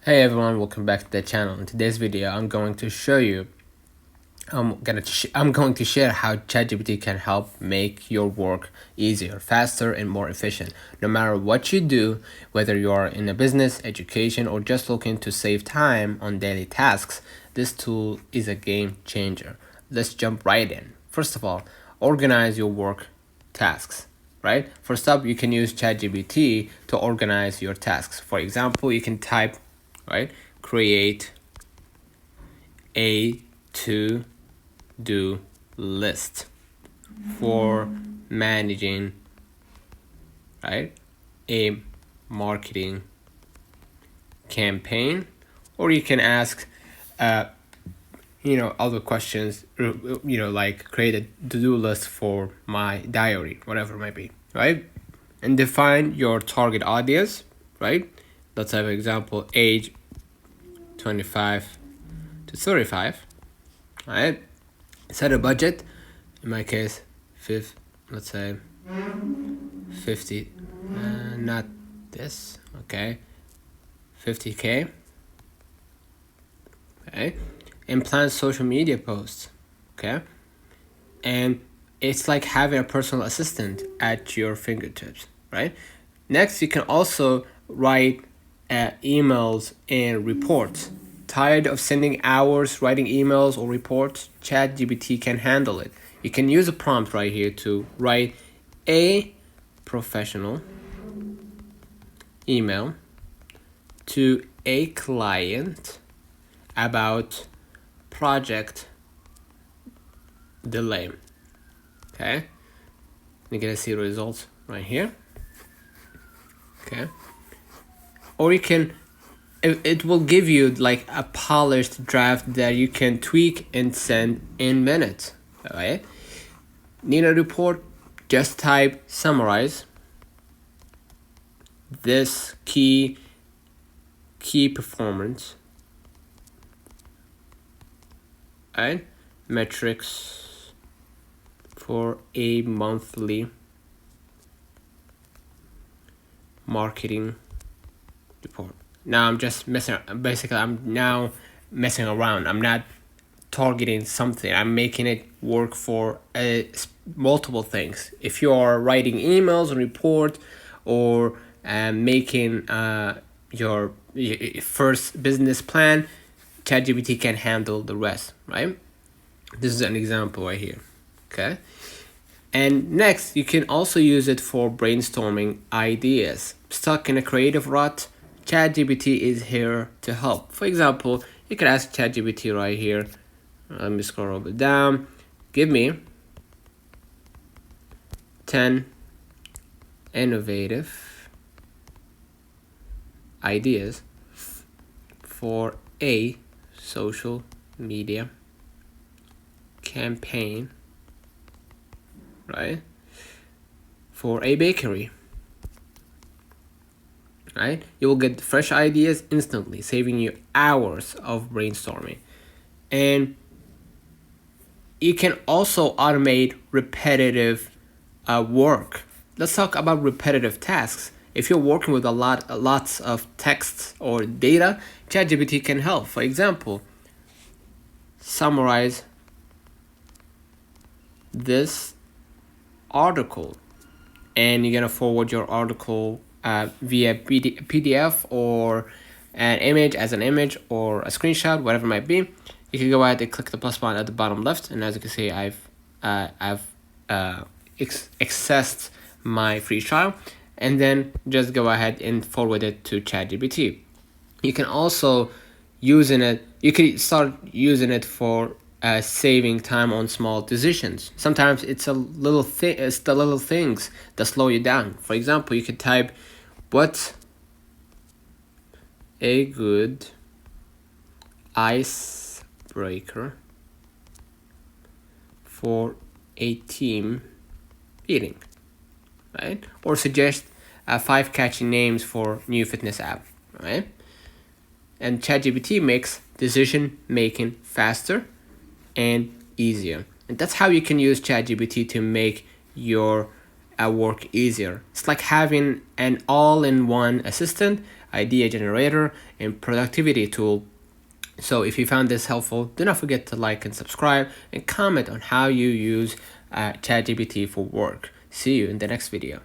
Hey everyone, welcome back to the channel. In today's video, I'm going to show you I'm going to share how ChatGPT can help make your work easier, faster, and more efficient. No matter what you do, whether you are in a business, education, or just looking to save time on daily tasks, this tool is a game changer. Let's jump right in. First of all, organize your work tasks. Right? First up, you can use ChatGPT to organize your tasks. For example, you can type, right, create a to-do list for managing, right, a marketing campaign, or you can ask other questions, like create a to-do list for my diary, whatever it might be, right? And define your target audience, right? Let's have an example, age 25 to 35, right? Set a budget, in my case, let's say 50, not this, okay, 50K, okay? And plan social media posts, okay? And it's like having a personal assistant at your fingertips, right? Next, you can also write emails and reports. Tired of sending hours writing emails or reports? ChatGPT can handle it. You can use a prompt right here to write a professional email to a client about project delay. Okay, you're gonna see the results right here. Okay, or you can, it will give you like a polished draft that you can tweak and send in minutes. All right, need a report? Just type summarize this key performance, right, metrics for a monthly marketing report. Now I'm just I'm now messing around. I'm not targeting something. I'm making it work for multiple things. If you are writing emails and report, or making your first business plan, ChatGPT can handle the rest, right? This is an example right here. Okay. And next, you can also use it for brainstorming ideas. Stuck in a creative rut? ChatGPT is here to help. For example, you can ask ChatGPT right here. Let me scroll a bit down. Give me 10 innovative ideas for a social media campaign, right, for a bakery, right? You will get fresh ideas instantly, saving you hours of brainstorming. And you can also automate repetitive work. Let's talk about repetitive tasks. If you're working with lots of texts or data, ChatGPT can help. For example, summarize this article, and you're gonna forward your article via PDF or an image, as an image or a screenshot, whatever it might be. You can go ahead and click the plus button at the bottom left, and as you can see, I've accessed my free trial, and then just go ahead and forward it to ChatGPT. You can also you can start using it for saving time on small decisions. Sometimes it's it's the little things that slow you down. For example, you could type, what's a good icebreaker for a team meeting, right? Or suggest 5 catchy names for new fitness app, right? And ChatGPT makes decision making faster and easier. And that's how you can use ChatGPT to make your work easier. It's like having an all-in-one assistant idea generator and productivity tool. So if you found this helpful, do not forget to like and subscribe and comment on how you use ChatGPT for work. See you in the next video.